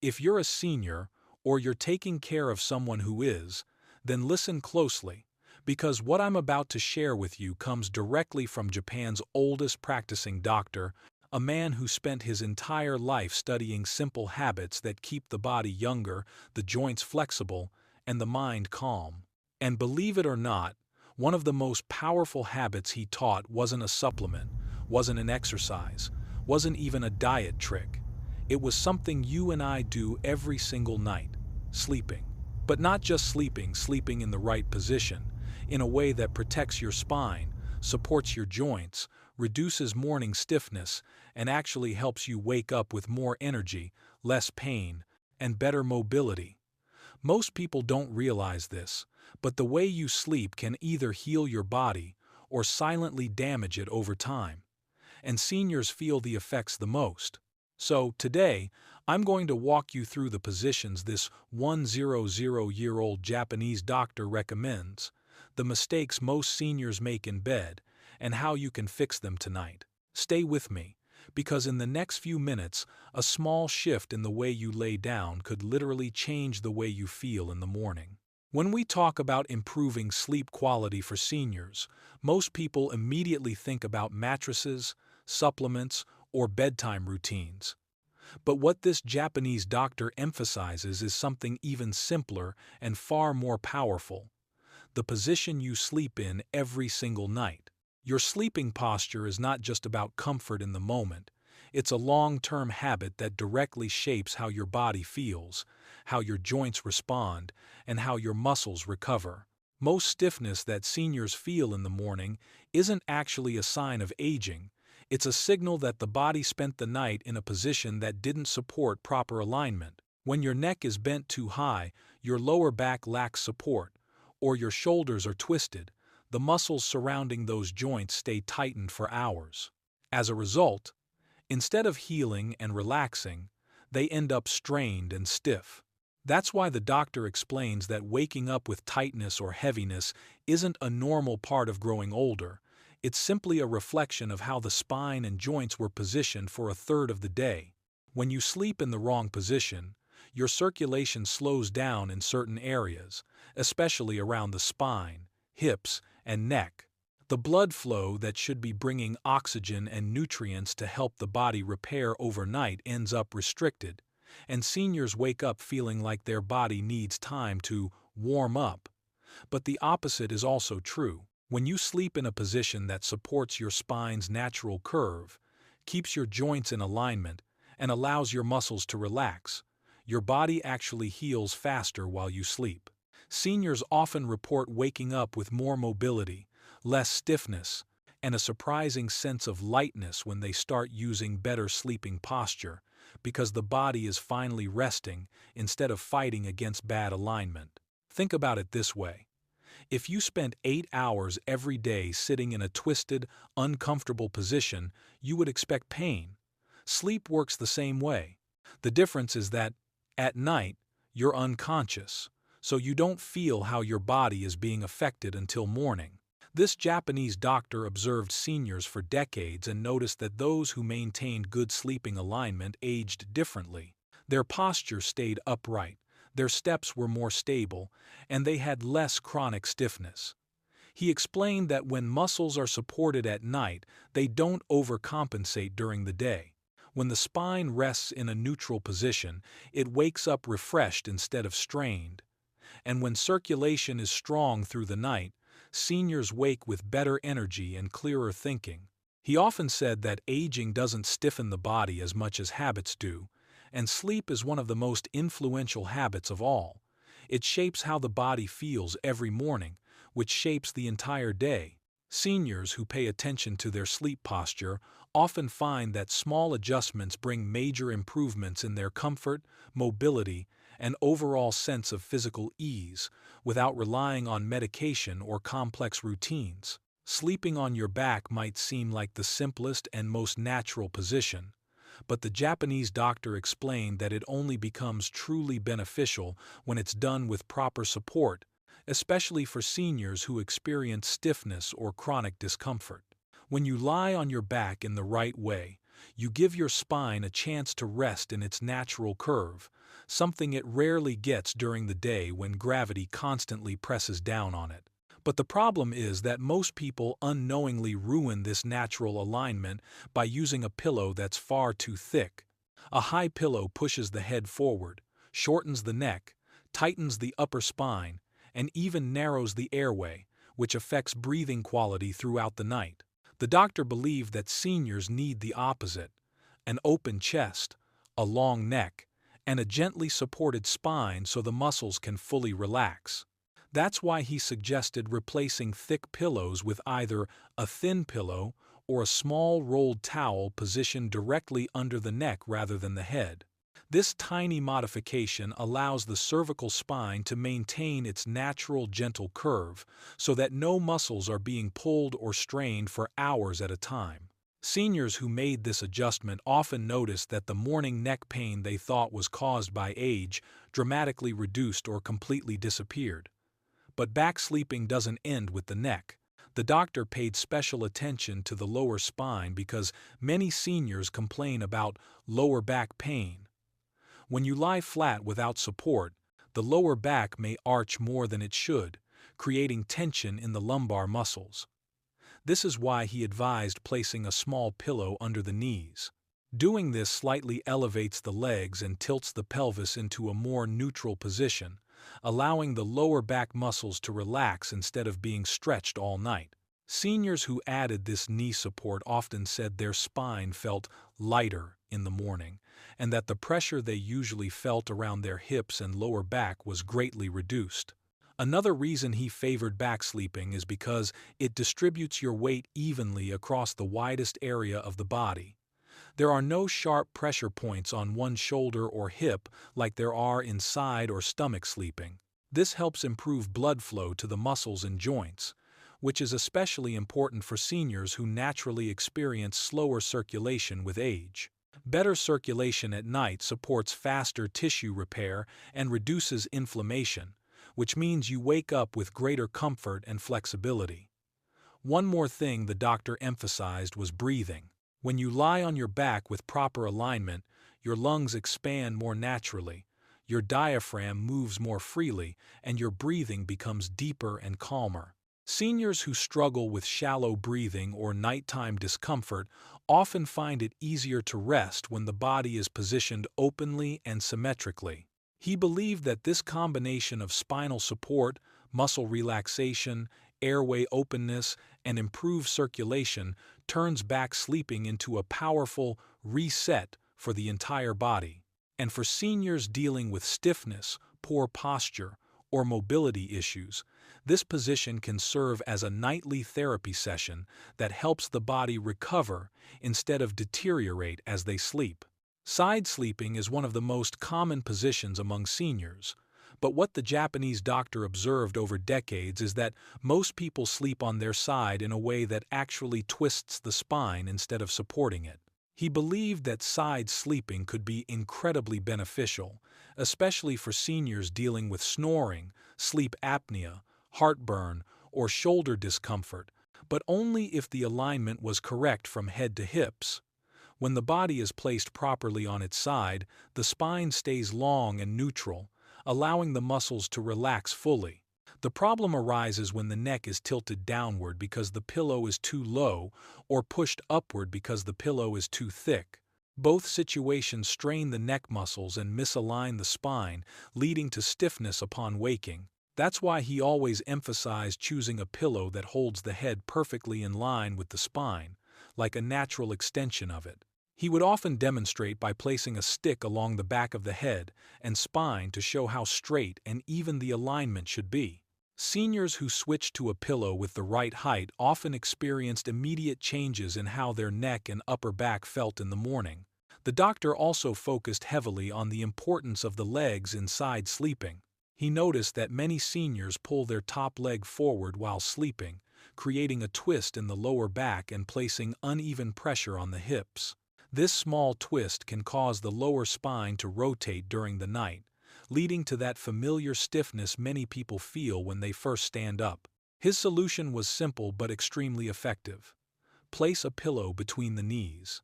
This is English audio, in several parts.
If you're a senior, or you're taking care of someone who is, then listen closely, because what I'm about to share with you comes directly from Japan's oldest practicing doctor, a man who spent his entire life studying simple habits that keep the body younger, the joints flexible, and the mind calm. And believe it or not, one of the most powerful habits he taught wasn't a supplement, wasn't an exercise, wasn't even a diet trick. It was something you and I do every single night: sleeping. But not just sleeping, sleeping in the right position, in a way that protects your spine, supports your joints, reduces morning stiffness, and actually helps you wake up with more energy, less pain, and better mobility. Most people don't realize this, but the way you sleep can either heal your body or silently damage it over time. And seniors feel the effects the most. So, today, I'm going to walk you through the positions this 100-year-old Japanese doctor recommends, the mistakes most seniors make in bed, and how you can fix them tonight. Stay with me, because in the next few minutes, a small shift in the way you lay down could literally change the way you feel in the morning. When we talk about improving sleep quality for seniors, most people immediately think about mattresses, supplements, or bedtime routines. But what this Japanese doctor emphasizes is something even simpler and far more powerful: the position you sleep in every single night. Your sleeping posture is not just about comfort in the moment. It's a long-term habit that directly shapes how your body feels, how your joints respond, and how your muscles recover. Most stiffness that seniors feel in the morning isn't actually a sign of aging. It's a signal that the body spent the night in a position that didn't support proper alignment. When your neck is bent too high, your lower back lacks support, or your shoulders are twisted, the muscles surrounding those joints stay tightened for hours. As a result, instead of healing and relaxing, they end up strained and stiff. That's why the doctor explains that waking up with tightness or heaviness isn't a normal part of growing older. It's simply a reflection of how the spine and joints were positioned for a third of the day. When you sleep in the wrong position, your circulation slows down in certain areas, especially around the spine, hips, and neck. The blood flow that should be bringing oxygen and nutrients to help the body repair overnight ends up restricted, and seniors wake up feeling like their body needs time to warm up. But the opposite is also true. When you sleep in a position that supports your spine's natural curve, keeps your joints in alignment, and allows your muscles to relax, your body actually heals faster while you sleep. Seniors often report waking up with more mobility, less stiffness, and a surprising sense of lightness when they start using better sleeping posture, because the body is finally resting instead of fighting against bad alignment. Think about it this way. If you spent 8 hours every day sitting in a twisted, uncomfortable position, you would expect pain. Sleep works the same way. The difference is that, at night, you're unconscious, so you don't feel how your body is being affected until morning. This Japanese doctor observed seniors for decades and noticed that those who maintained good sleeping alignment aged differently. Their posture stayed upright, their steps were more stable, and they had less chronic stiffness. He explained that when muscles are supported at night, they don't overcompensate during the day. When the spine rests in a neutral position, it wakes up refreshed instead of strained. And when circulation is strong through the night, seniors wake with better energy and clearer thinking. He often said that aging doesn't stiffen the body as much as habits do, and sleep is one of the most influential habits of all. It shapes how the body feels every morning, which shapes the entire day. Seniors who pay attention to their sleep posture often find that small adjustments bring major improvements in their comfort, mobility, and overall sense of physical ease, without relying on medication or complex routines. Sleeping on your back might seem like the simplest and most natural position, but the Japanese doctor explained that it only becomes truly beneficial when it's done with proper support, especially for seniors who experience stiffness or chronic discomfort. When you lie on your back in the right way, You give your spine a chance to rest in its natural curve, something it rarely gets during the day when gravity constantly presses down on it. But the problem is that most people unknowingly ruin this natural alignment by using a pillow that's far too thick. A high pillow pushes the head forward, shortens the neck, tightens the upper spine, and even narrows the airway, which affects breathing quality throughout the night. The doctor believed that seniors need the opposite: an open chest, a long neck, and a gently supported spine so the muscles can fully relax. That's why he suggested replacing thick pillows with either a thin pillow or a small rolled towel positioned directly under the neck rather than the head. This tiny modification allows the cervical spine to maintain its natural gentle curve so that no muscles are being pulled or strained for hours at a time. Seniors who made this adjustment often noticed that the morning neck pain they thought was caused by age dramatically reduced or completely disappeared. But back sleeping doesn't end with the neck. The doctor paid special attention to the lower spine because many seniors complain about lower back pain. When you lie flat without support, the lower back may arch more than it should, creating tension in the lumbar muscles. This is why he advised placing a small pillow under the knees. Doing this slightly elevates the legs and tilts the pelvis into a more neutral position, allowing the lower back muscles to relax instead of being stretched all night. Seniors who added this knee support often said their spine felt lighter in the morning, and that the pressure they usually felt around their hips and lower back was greatly reduced. Another reason he favored back sleeping is because it distributes your weight evenly across the widest area of the body. There are no sharp pressure points on one shoulder or hip like there are in side or stomach sleeping. This helps improve blood flow to the muscles and joints, which is especially important for seniors who naturally experience slower circulation with age. Better circulation at night supports faster tissue repair and reduces inflammation, which means you wake up with greater comfort and flexibility. One more thing the doctor emphasized was breathing. When you lie on your back with proper alignment, your lungs expand more naturally, your diaphragm moves more freely, and your breathing becomes deeper and calmer. Seniors who struggle with shallow breathing or nighttime discomfort often find it easier to rest when the body is positioned openly and symmetrically. He believed that this combination of spinal support, muscle relaxation, airway openness, and improved circulation turns back sleeping into a powerful reset for the entire body. And for seniors dealing with stiffness, poor posture, or mobility issues, this position can serve as a nightly therapy session that helps the body recover instead of deteriorate as they sleep. Side sleeping is one of the most common positions among seniors, but what the Japanese doctor observed over decades is that most people sleep on their side in a way that actually twists the spine instead of supporting it. He believed that side sleeping could be incredibly beneficial, especially for seniors dealing with snoring, sleep apnea, heartburn, or shoulder discomfort, but only if the alignment was correct from head to hips. When the body is placed properly on its side, the spine stays long and neutral, allowing the muscles to relax fully. The problem arises when the neck is tilted downward because the pillow is too low or pushed upward because the pillow is too thick. Both situations strain the neck muscles and misalign the spine, leading to stiffness upon waking. That's why he always emphasized choosing a pillow that holds the head perfectly in line with the spine, like a natural extension of it. He would often demonstrate by placing a stick along the back of the head and spine to show how straight and even the alignment should be. Seniors who switched to a pillow with the right height often experienced immediate changes in how their neck and upper back felt in the morning. The doctor also focused heavily on the importance of the legs in side sleeping. He noticed that many seniors pull their top leg forward while sleeping, creating a twist in the lower back and placing uneven pressure on the hips. This small twist can cause the lower spine to rotate during the night, leading to that familiar stiffness many people feel when they first stand up. His solution was simple but extremely effective. Place a pillow between the knees.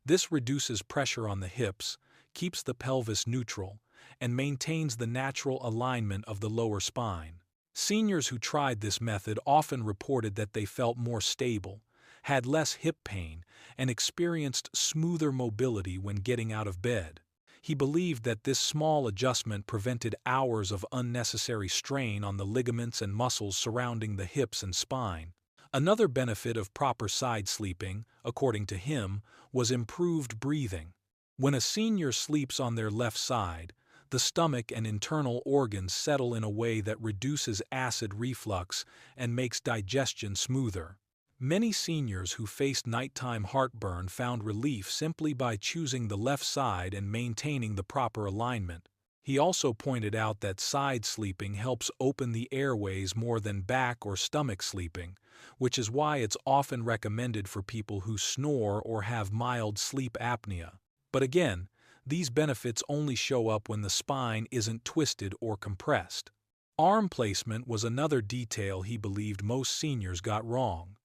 This reduces pressure on the hips, keeps the pelvis neutral, and maintains the natural alignment of the lower spine. Seniors who tried this method often reported that they felt more stable, had less hip pain, and experienced smoother mobility when getting out of bed. He believed that this small adjustment prevented hours of unnecessary strain on the ligaments and muscles surrounding the hips and spine. Another benefit of proper side sleeping, according to him, was improved breathing. When a senior sleeps on their left side, the stomach and internal organs settle in a way that reduces acid reflux and makes digestion smoother. Many seniors who faced nighttime heartburn found relief simply by choosing the left side and maintaining the proper alignment. He also pointed out that side sleeping helps open the airways more than back or stomach sleeping, which is why it's often recommended for people who snore or have mild sleep apnea. But again, these benefits only show up when the spine isn't twisted or compressed. Arm placement was another detail he believed most seniors got wrong.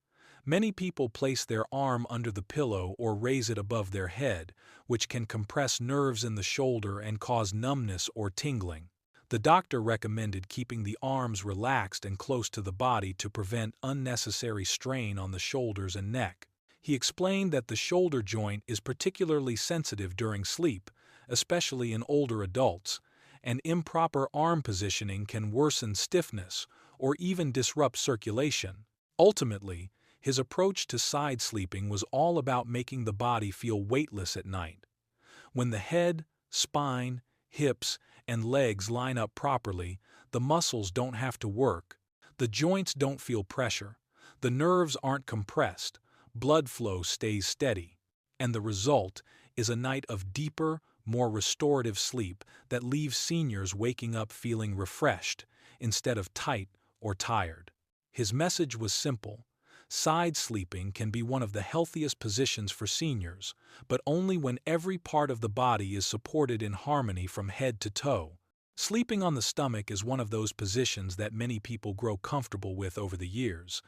Many people place their arm under the pillow or raise it above their head, which can compress nerves in the shoulder and cause numbness or tingling. The doctor recommended keeping the arms relaxed and close to the body to prevent unnecessary strain on the shoulders and neck. He explained that the shoulder joint is particularly sensitive during sleep, especially in older adults, and improper arm positioning can worsen stiffness or even disrupt circulation. Ultimately, his approach to side sleeping was all about making the body feel weightless at night. When the head, spine, hips, and legs line up properly, the muscles don't have to work, the joints don't feel pressure, the nerves aren't compressed, blood flow stays steady, and the result is a night of deeper, more restorative sleep that leaves seniors waking up feeling refreshed instead of tight or tired. His message was simple. Side sleeping can be one of the healthiest positions for seniors, but only when every part of the body is supported in harmony from head to toe. Sleeping on the stomach is one of those positions that many people grow comfortable with over the years,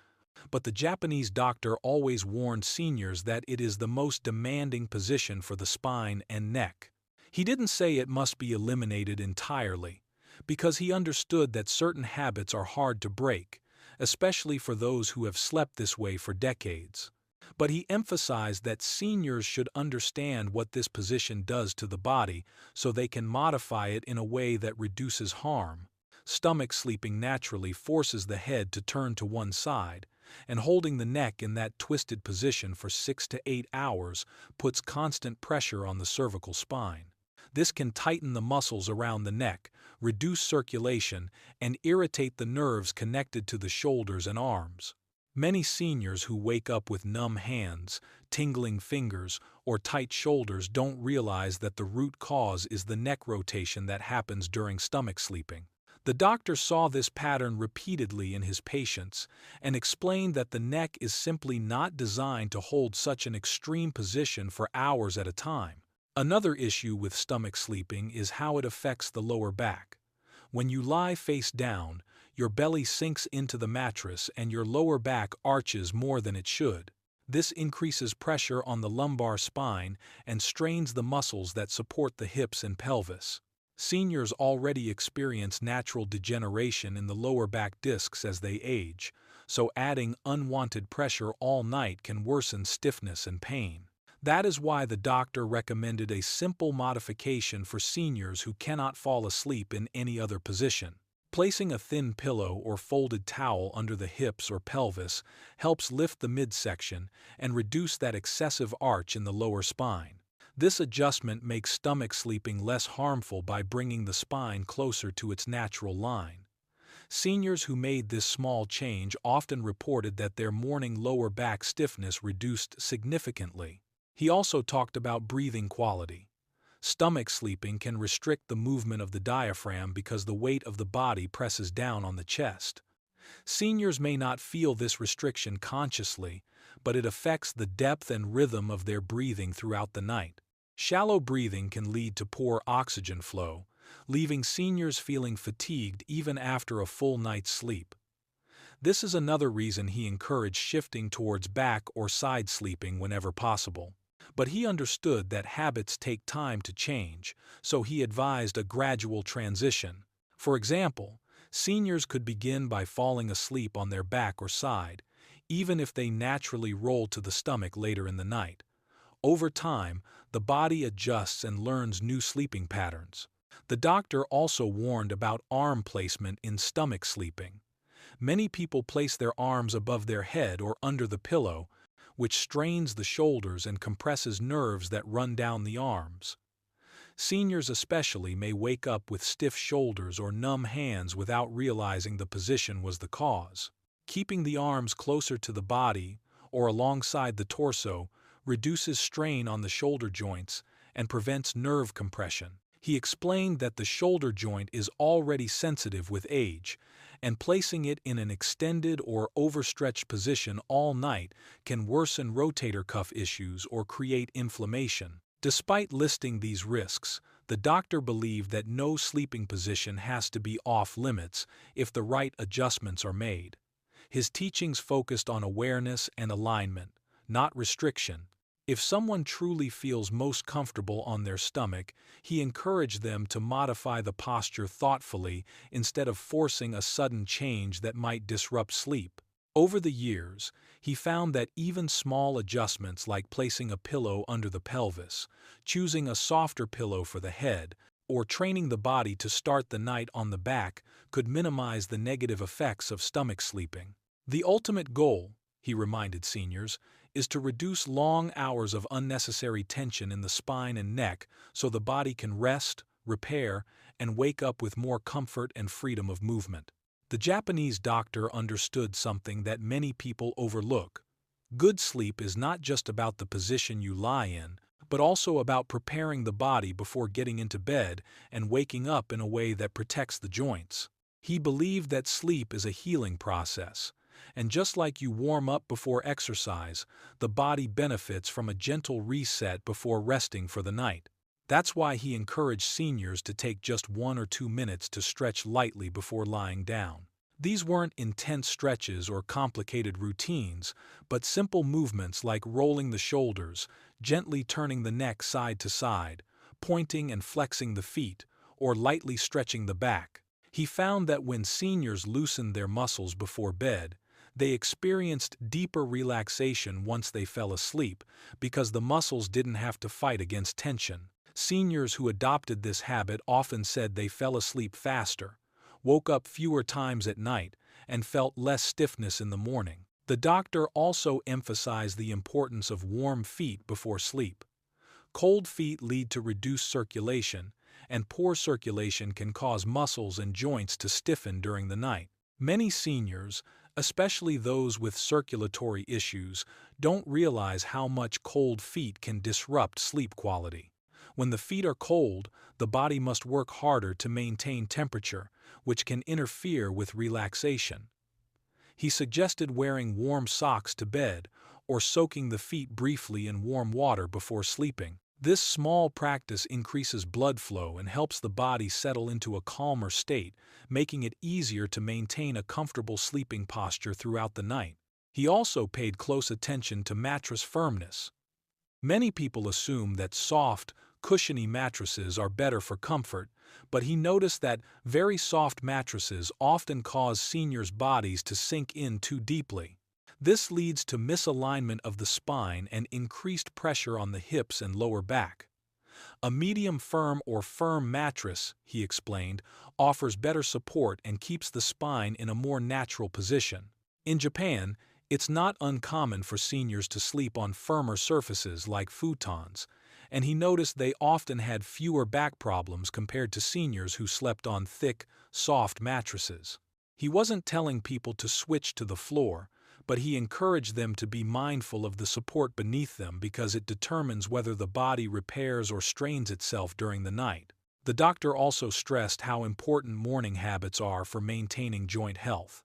but the Japanese doctor always warned seniors that it is the most demanding position for the spine and neck. He didn't say it must be eliminated entirely, because he understood that certain habits are hard to break, especially for those who have slept this way for decades. But he emphasized that seniors should understand what this position does to the body so they can modify it in a way that reduces harm. Stomach sleeping naturally forces the head to turn to one side, and holding the neck in that twisted position for 6 to 8 hours puts constant pressure on the cervical spine. This can tighten the muscles around the neck, reduce circulation, and irritate the nerves connected to the shoulders and arms. Many seniors who wake up with numb hands, tingling fingers, or tight shoulders don't realize that the root cause is the neck rotation that happens during stomach sleeping. The doctor saw this pattern repeatedly in his patients and explained that the neck is simply not designed to hold such an extreme position for hours at a time. Another issue with stomach sleeping is how it affects the lower back. When you lie face down, your belly sinks into the mattress and your lower back arches more than it should. This increases pressure on the lumbar spine and strains the muscles that support the hips and pelvis. Seniors already experience natural degeneration in the lower back discs as they age, so adding unwanted pressure all night can worsen stiffness and pain. That is why the doctor recommended a simple modification for seniors who cannot fall asleep in any other position. Placing a thin pillow or folded towel under the hips or pelvis helps lift the midsection and reduce that excessive arch in the lower spine. This adjustment makes stomach sleeping less harmful by bringing the spine closer to its natural line. Seniors who made this small change often reported that their morning lower back stiffness reduced significantly. He also talked about breathing quality. Stomach sleeping can restrict the movement of the diaphragm because the weight of the body presses down on the chest. Seniors may not feel this restriction consciously, but it affects the depth and rhythm of their breathing throughout the night. Shallow breathing can lead to poor oxygen flow, leaving seniors feeling fatigued even after a full night's sleep. This is another reason he encouraged shifting towards back or side sleeping whenever possible. But he understood that habits take time to change, so he advised a gradual transition. For example, seniors could begin by falling asleep on their back or side, even if they naturally roll to the stomach later in the night. Over time, the body adjusts and learns new sleeping patterns. The doctor also warned about arm placement in stomach sleeping. Many people place their arms above their head or under the pillow, which strains the shoulders and compresses nerves that run down the arms. Seniors especially may wake up with stiff shoulders or numb hands without realizing the position was the cause. Keeping the arms closer to the body, or alongside the torso, reduces strain on the shoulder joints and prevents nerve compression. He explained that the shoulder joint is already sensitive with age, and placing it in an extended or overstretched position all night can worsen rotator cuff issues or create inflammation. Despite listing these risks, the doctor believed that no sleeping position has to be off limits if the right adjustments are made. His teachings focused on awareness and alignment, not restriction. If someone truly feels most comfortable on their stomach, he encouraged them to modify the posture thoughtfully instead of forcing a sudden change that might disrupt sleep. Over the years, he found that even small adjustments like placing a pillow under the pelvis, choosing a softer pillow for the head, or training the body to start the night on the back could minimize the negative effects of stomach sleeping. The ultimate goal, he reminded seniors, is to reduce long hours of unnecessary tension in the spine and neck so the body can rest, repair, and wake up with more comfort and freedom of movement. The Japanese doctor understood something that many people overlook. Good sleep is not just about the position you lie in, but also about preparing the body before getting into bed and waking up in a way that protects the joints. He believed that sleep is a healing process, and just like you warm up before exercise, the body benefits from a gentle reset before resting for the night. That's why he encouraged seniors to take just 1 or 2 minutes to stretch lightly before lying down. These weren't intense stretches or complicated routines, but simple movements like rolling the shoulders, gently turning the neck side to side, pointing and flexing the feet, or lightly stretching the back. He found that when seniors loosened their muscles before bed, they experienced deeper relaxation once they fell asleep because the muscles didn't have to fight against tension. Seniors who adopted this habit often said they fell asleep faster, woke up fewer times at night, and felt less stiffness in the morning. The doctor also emphasized the importance of warm feet before sleep. Cold feet lead to reduced circulation, and poor circulation can cause muscles and joints to stiffen during the night. Many seniors, especially those with circulatory issues, don't realize how much cold feet can disrupt sleep quality. When the feet are cold, the body must work harder to maintain temperature, which can interfere with relaxation. He suggested wearing warm socks to bed or soaking the feet briefly in warm water before sleeping. This small practice increases blood flow and helps the body settle into a calmer state, making it easier to maintain a comfortable sleeping posture throughout the night. He also paid close attention to mattress firmness. Many people assume that soft, cushiony mattresses are better for comfort, but he noticed that very soft mattresses often cause seniors' bodies to sink in too deeply. This leads to misalignment of the spine and increased pressure on the hips and lower back. A medium firm or firm mattress, he explained, offers better support and keeps the spine in a more natural position. In Japan, it's not uncommon for seniors to sleep on firmer surfaces like futons, and he noticed they often had fewer back problems compared to seniors who slept on thick, soft mattresses. He wasn't telling people to switch to the floor, but he encouraged them to be mindful of the support beneath them because it determines whether the body repairs or strains itself during the night. The doctor also stressed how important morning habits are for maintaining joint health.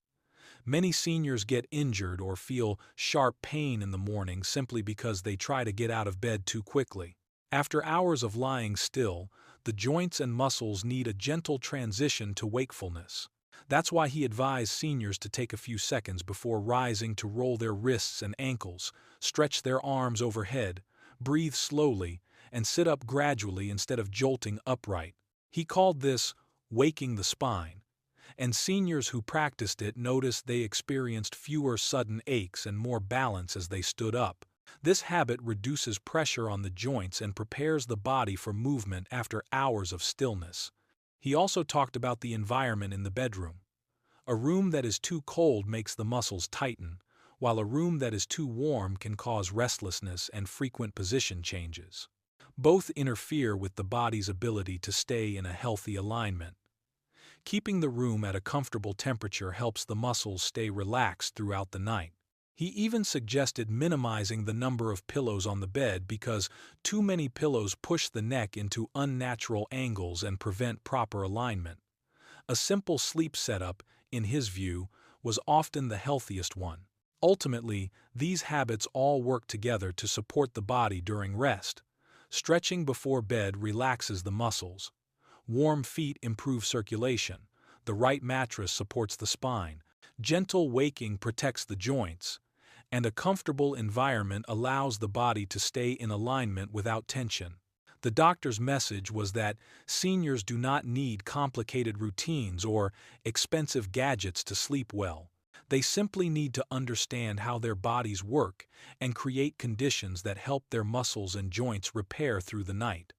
Many seniors get injured or feel sharp pain in the morning simply because they try to get out of bed too quickly. After hours of lying still, the joints and muscles need a gentle transition to wakefulness. That's why he advised seniors to take a few seconds before rising to roll their wrists and ankles, stretch their arms overhead, breathe slowly, and sit up gradually instead of jolting upright. He called this waking the spine, and seniors who practiced it noticed they experienced fewer sudden aches and more balance as they stood up. This habit reduces pressure on the joints and prepares the body for movement after hours of stillness. He also talked about the environment in the bedroom. A room that is too cold makes the muscles tighten, while a room that is too warm can cause restlessness and frequent position changes. Both interfere with the body's ability to stay in a healthy alignment. Keeping the room at a comfortable temperature helps the muscles stay relaxed throughout the night. He even suggested minimizing the number of pillows on the bed because too many pillows push the neck into unnatural angles and prevent proper alignment. A simple sleep setup, in his view, was often the healthiest one. Ultimately, these habits all work together to support the body during rest. Stretching before bed relaxes the muscles. Warm feet improve circulation. The right mattress supports the spine. Gentle waking protects the joints. And a comfortable environment allows the body to stay in alignment without tension. The doctor's message was that seniors do not need complicated routines or expensive gadgets to sleep well. They simply need to understand how their bodies work and create conditions that help their muscles and joints repair through the night.